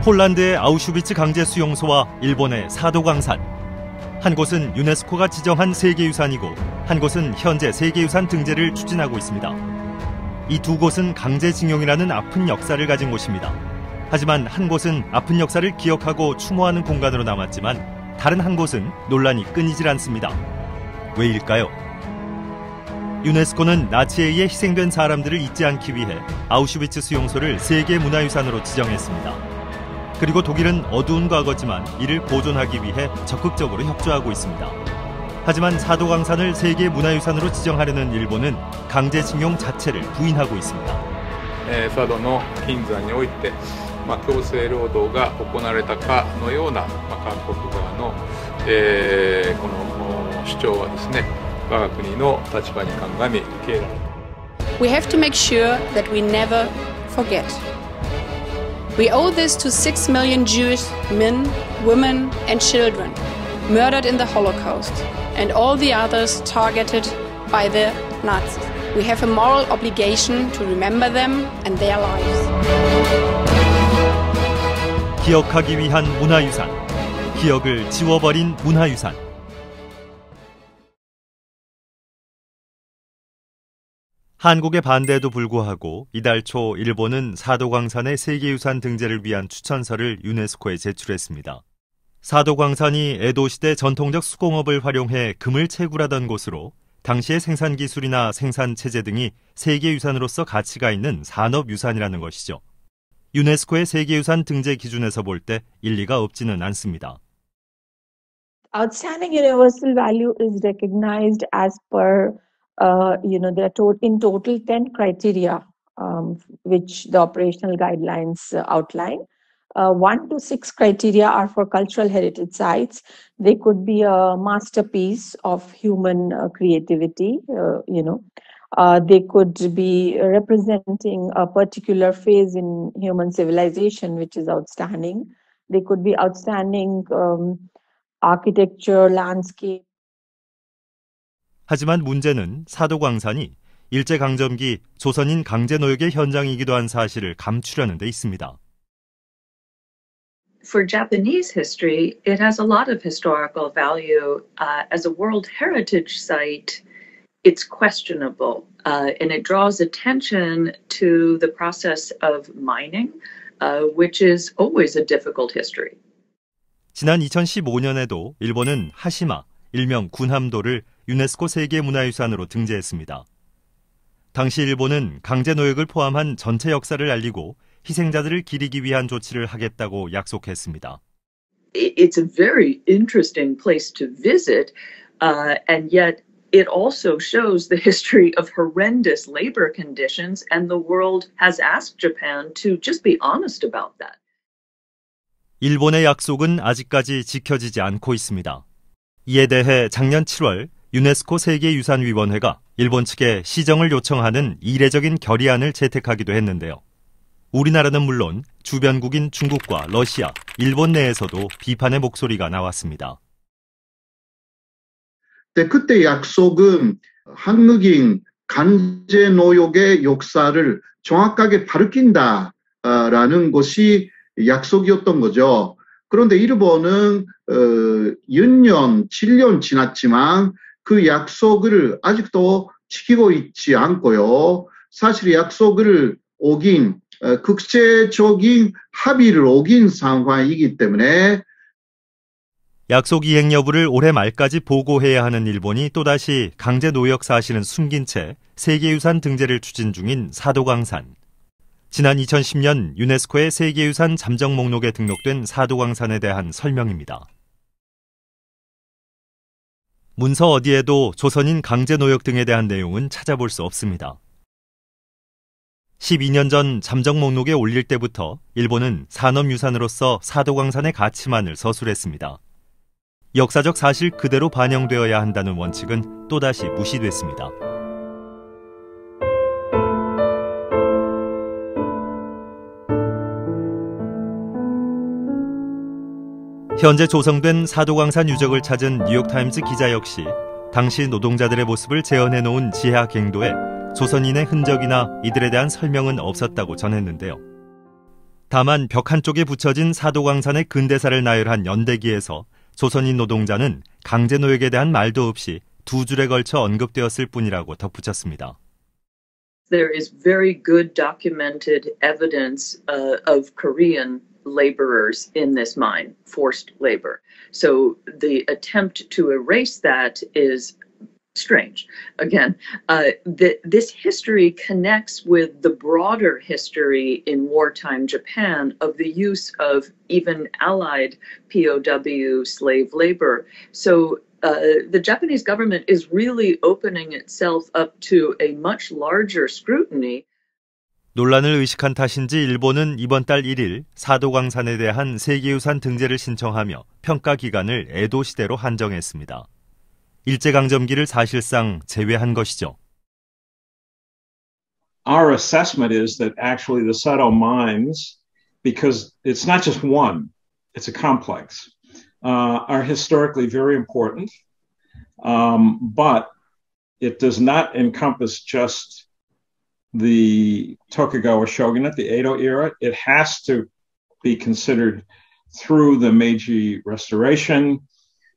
폴란드의 아우슈비츠 강제 수용소와 일본의 사도광산. 한 곳은 유네스코가 지정한 세계유산이고 한 곳은 현재 세계유산 등재를 추진하고 있습니다. 이 두 곳은 강제징용이라는 아픈 역사를 가진 곳입니다. 하지만 한 곳은 아픈 역사를 기억하고 추모하는 공간으로 남았지만 다른 한 곳은 논란이 끊이질 않습니다. 왜일까요? 유네스코는 나치에 의해 희생된 사람들을 잊지 않기 위해 아우슈비츠 수용소를 세계문화유산으로 지정했습니다. 그리고 독일은 어두운 과거지만 이를 보존하기 위해 적극적으로 협조하고 있습니다. 하지만 사도광산을 세계문화유산으로 지정하려는 일본은 강제징용 자체를 부인하고 있습니다. 佐渡の金山において強制労働が行われたかのような韓国側のこの主張はですね、我が国の立場に鑑み受け入れられる。 We have to make sure that we never forget. We owe this to 6 million Jewish men, women and children murdered in the Holocaust and all the others targeted by the Nazis. We have a moral obligation to remember them and their lives. 기억하기 위한 문화유산, 기억을 지워버린 문화유산. 한국의 반대에도 불구하고 이달 초 일본은 사도광산의 세계유산 등재를 위한 추천서를 유네스코에 제출했습니다. 사도광산이 에도시대 전통적 수공업을 활용해 금을 채굴하던 곳으로 당시의 생산기술이나 생산체제 등이 세계유산으로서 가치가 있는 산업유산이라는 것이죠. 유네스코의 세계유산 등재 기준에서 볼 때 일리가 없지는 않습니다. Outstanding universal value is recognized as per there are in total 10 criteria which the operational guidelines outline. 1 to 6 criteria are for cultural heritage sites. They could be a masterpiece of human creativity, they could be representing a particular phase in human civilization which is outstanding. They could be outstanding architecture, landscape. 하지만 문제는 사도광산이 일제강점기 조선인 강제노역의 현장이기도 한 사실을 감추려는 데 있습니다. For Japanese history, it has a lot of historical value. As a World Heritage Site, it's questionable, and it draws attention to the process of mining, which is always a difficult history. 지난 2015년에도 일본은 하시마, 일명 군함도를 유네스코 세계문화유산으로 등재했습니다. 당시 일본은 강제노역을 포함한 전체 역사를 알리고 희생자들을 기리기 위한 조치를 하겠다고 약속했습니다. It's a very interesting place to visit, and yet it also shows the history of horrendous labor conditions, and the world has asked Japan to just be honest about that. 일본의 약속은 아직까지 지켜지지 않고 있습니다. 이에 대해 작년 7월 유네스코 세계유산위원회가 일본 측에 시정을 요청하는 이례적인 결의안을 채택하기도 했는데요. 우리나라는 물론 주변국인 중국과 러시아, 일본 내에서도 비판의 목소리가 나왔습니다. 그때 약속은 한국인 강제노역의 역사를 정확하게 밝힌다라는 것이 약속이었던 거죠. 그런데 일본은 6년, 7년 지났지만 그 약속을 아직도 지키고 있지 않고요. 사실 약속을 어긴 국제적인 합의를 어긴 상황이기 때문에 약속 이행 여부를 올해 말까지 보고해야 하는 일본이 또다시 강제노역 사실은 숨긴 채 세계유산 등재를 추진 중인 사도광산. 지난 2010년 유네스코의 세계유산 잠정 목록에 등록된 사도광산에 대한 설명입니다. 문서 어디에도 조선인 강제노역 등에 대한 내용은 찾아볼 수 없습니다. 12년 전 잠정 목록에 올릴 때부터 일본은 산업유산으로서 사도광산의 가치만을 서술했습니다. 역사적 사실 그대로 반영되어야 한다는 원칙은 또다시 무시됐습니다. 현재 조성된 사도광산 유적을 찾은 뉴욕타임즈 기자 역시 당시 노동자들의 모습을 재현해놓은 지하 갱도에 조선인의 흔적이나 이들에 대한 설명은 없었다고 전했는데요. 다만 벽 한쪽에 붙여진 사도광산의 근대사를 나열한 연대기에서 조선인 노동자는 강제노역에 대한 말도 없이 두 줄에 걸쳐 언급되었을 뿐이라고 덧붙였습니다. There is very good documented evidence of Korean laborers in this mine, forced labor. So the attempt to erase that is strange. Again, this history connects with the broader history in wartime Japan of the use of even allied POW slave labor. So the Japanese government is really opening itself up to a much larger scrutiny. 논란을 의식한 탓인지 일본은 이번 달 1일 사도광산에 대한 세계유산 등재를 신청하며 평가 기간을 에도 시대로 한정했습니다. 일제강점기를 사실상 제외한 것이죠. Our assessment is that actually the Sado mines, because it's not just one, it's a complex, are historically very important, but it does not encompass just the Tokugawa shogunate, the Edo era. It has to be considered through the Meiji Restoration,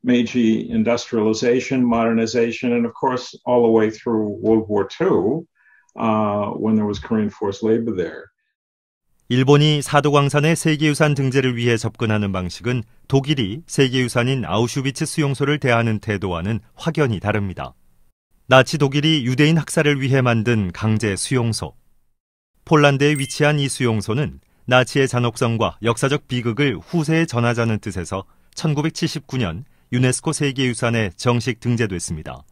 Meiji industrialization, modernization, and of course all the way through World War II when there was Korean forced labor there. 일본이 사도광산의 세계유산 등재를 위해 접근하는 방식은 독일이 세계유산인 아우슈비츠 수용소를 대하는 태도와는 확연히 다릅니다. 나치 독일이 유대인 학살을 위해 만든 강제 수용소. 폴란드에 위치한 이 수용소는 나치의 잔혹성과 역사적 비극을 후세에 전하자는 뜻에서 1979년 유네스코 세계유산에 정식 등재됐습니다.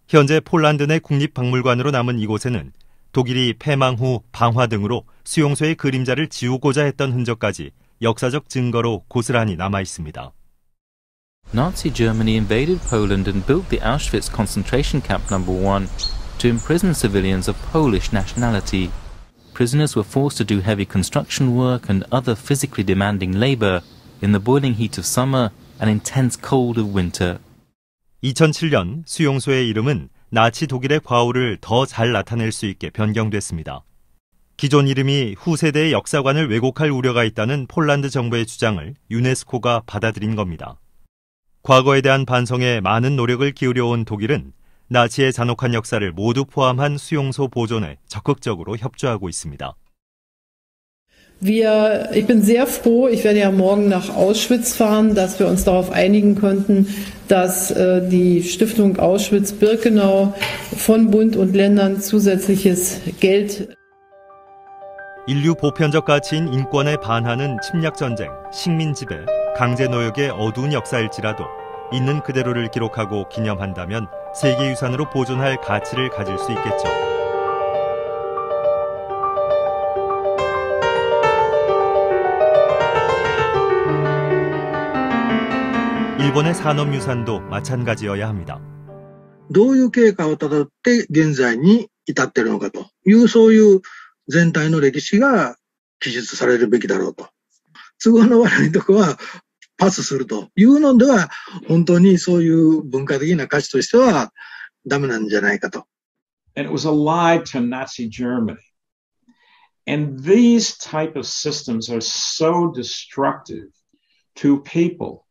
현재 폴란드 내 국립박물관으로 남은 이곳에는 독일이 패망 후 방화 등으로 수용소의 그림자를 지우고자 했던 흔적까지 역사적 증거로 고스란히 남아 있습니다. Nazi Germany invaded Poland and built the Auschwitz concentration camp No. 1 to imprison civilians of Polish nationality. Prisoners were forced to do heavy construction work and other physically demanding labor in the boiling heat of summer and intense cold of winter. 2007년 수용소의 이름은 나치 독일의 과오를 더 잘 나타낼 수 있게 변경됐습니다. 기존 이름이 후세대의 역사관을 왜곡할 우려가 있다는 폴란드 정부의 주장을 유네스코가 받아들인 겁니다. 과거에 대한 반성에 많은 노력을 기울여온 독일은 나치의 잔혹한 역사를 모두 포함한 수용소 보존에 적극적으로 협조하고 있습니다. Ich bin sehr froh, ich werde ja morgen nach Auschwitz fahren, dass wir uns darauf einigen konnten, dass die Stiftung Auschwitz-Birkenau von Bund und Ländern zusätzliches Geld. 인류 보편적 가치인 인권에 반하는 침략전쟁, 식민지배, 강제노역의 어두운 역사일지라도 있는 그대로를 기록하고 기념한다면 세계유산으로 보존할 가치를 가질 수 있겠죠. 일본의 산업유산도 마찬가지여야 합니다. どういう経過をたどって現在に至っているのかという、そういう全体の歴史が記述されるべきだろうと。都合の悪いところはパスするというのでは、本当にそういう文化的な価値としてはダメなんじゃないかと。And it was a lie to Nazi Germany. And these type of systems are so destructive to people,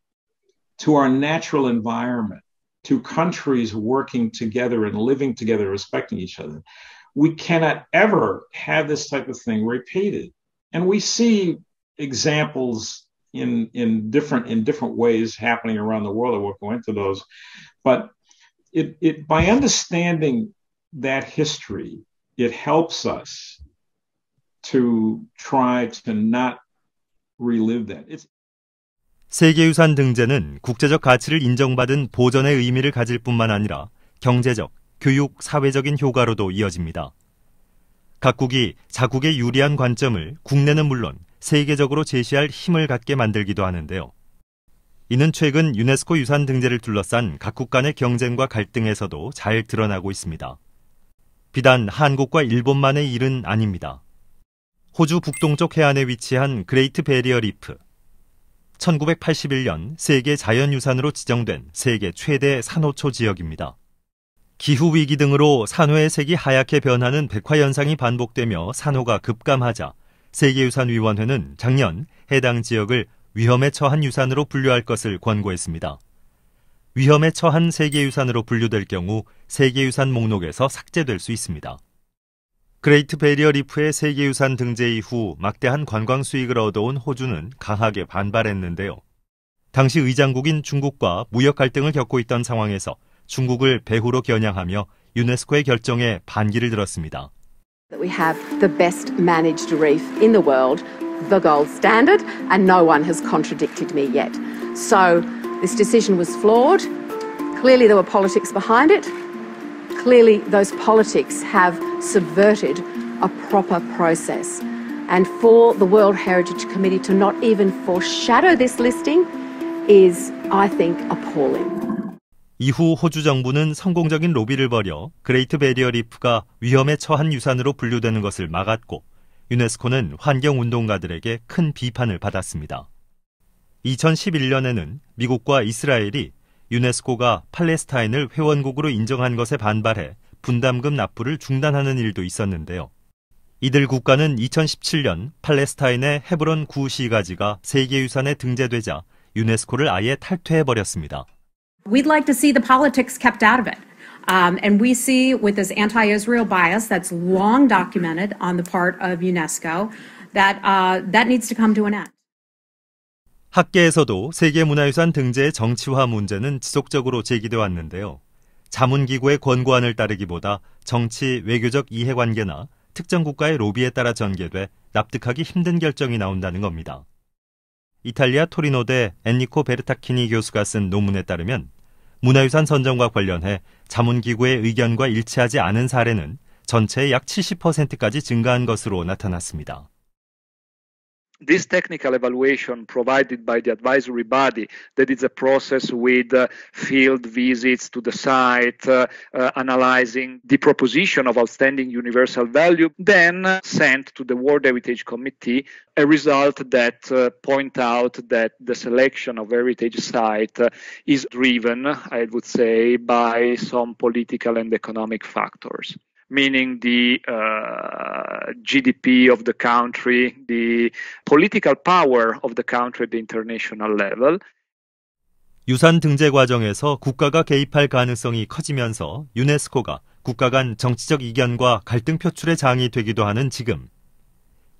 to our natural environment, to countries working together and living together, respecting each other. We cannot ever have this type of thing repeated. And we see examples in different ways happening around the world. I won't go into those. But it by understanding that history, it helps us to try to not relive that. 세계유산 등재는 국제적 가치를 인정받은 보전의 의미를 가질 뿐만 아니라 경제적, 교육, 사회적인 효과로도 이어집니다. 각국이 자국의 유리한 관점을 국내는 물론 세계적으로 제시할 힘을 갖게 만들기도 하는데요. 이는 최근 유네스코 유산 등재를 둘러싼 각국 간의 경쟁과 갈등에서도 잘 드러나고 있습니다. 비단 한국과 일본만의 일은 아닙니다. 호주 북동쪽 해안에 위치한 그레이트 베리어 리프. 1981년 세계 자연유산으로 지정된 세계 최대 산호초 지역입니다. 기후위기 등으로 산호의 색이 하얗게 변하는 백화현상이 반복되며 산호가 급감하자 세계유산위원회는 작년 해당 지역을 위험에 처한 유산으로 분류할 것을 권고했습니다. 위험에 처한 세계유산으로 분류될 경우 세계유산 목록에서 삭제될 수 있습니다. 그레이트 베리어 리프의 세계유산 등재 이후 막대한 관광 수익을 얻어온 호주는 강하게 반발했는데요. 당시 의장국인 중국과 무역 갈등을 겪고 있던 상황에서 중국을 배후로 겨냥하며 유네스코의 결정에 반기를 들었습니다. We have the best managed reef in the world, the gold standard, and no one has contradicted me yet. So this decision was flawed. Clearly there were politics behind it. Clearly those politics have subverted a proper process. And for the World Heritage Committee to not even foreshadow this listing is, I think, appalling. 이후 호주 정부는 성공적인 로비를 벌여 그레이트 베리어 리프가 위험에 처한 유산으로 분류되는 것을 막았고 유네스코는 환경운동가들에게 큰 비판을 받았습니다. 2011년에는 미국과 이스라엘이 유네스코가 팔레스타인을 회원국으로 인정한 것에 반발해 분담금 납부를 중단하는 일도 있었는데요. 이들 국가는 2017년 팔레스타인의 헤브론 구시가지가 세계유산에 등재되자 유네스코를 아예 탈퇴해버렸습니다. We'd like to see the politics kept out of it. And we see with this anti-Israel bias that's long documented on the part of UNESCO that that needs to come to an end. 학계에서도 세계문화유산 등재의 정치화 문제는 지속적으로 제기돼 왔는데요. 자문기구의 권고안을 따르기보다 정치, 외교적 이해관계나 특정 국가의 로비에 따라 전개돼 납득하기 힘든 결정이 나온다는 겁니다. 이탈리아 토리노대 엔리코 베르타키니 교수가 쓴 논문에 따르면 문화유산 선정과 관련해 자문기구의 의견과 일치하지 않은 사례는 전체의 약 70%까지 증가한 것으로 나타났습니다. This technical evaluation provided by the advisory body, that is a process with field visits to the site, analyzing the proposition of outstanding universal value, then sent to the World Heritage Committee a result that point out that the selection of heritage site is driven, I would say, by some political and economic factors. Meaning the GDP of the country, the political power of the country at the international level. 유산 등재 과정에서 국가가 개입할 가능성이 커지면서 유네스코가 국가 간 정치적 이견과 갈등 표출의 장이 되기도 하는 지금,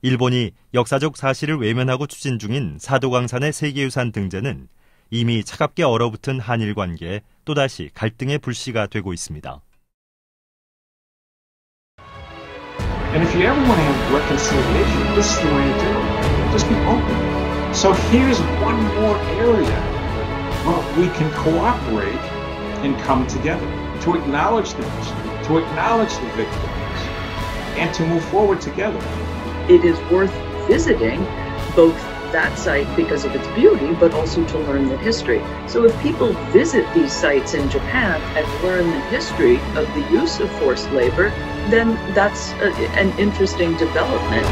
일본이 역사적 사실을 외면하고 추진 중인 사도광산의 세계유산 등재는 이미 차갑게 얼어붙은 한일 관계에 또다시 갈등의 불씨가 되고 있습니다. And if you ever want to have reconciliation, this is the way to do it. Just be open. So here's one more area where we can cooperate and come together to acknowledge the history, to acknowledge the victims, and to move forward together. It is worth visiting both that site because of its beauty, but also to learn the history. So if people visit these sites in Japan and learn the history of the use of forced labor, then that's an interesting development.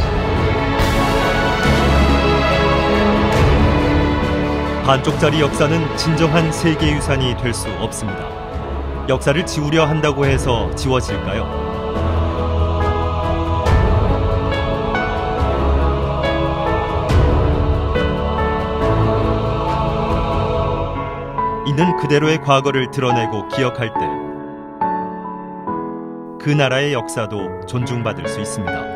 반쪽짜리 역사는 진정한 세계유산이 될 수 없습니다. 역사를 지우려 한다고 해서 지워질까요? 있는 그대로의 과거를 드러내고 기억할 때 그 나라의 역사도 존중받을 수 있습니다.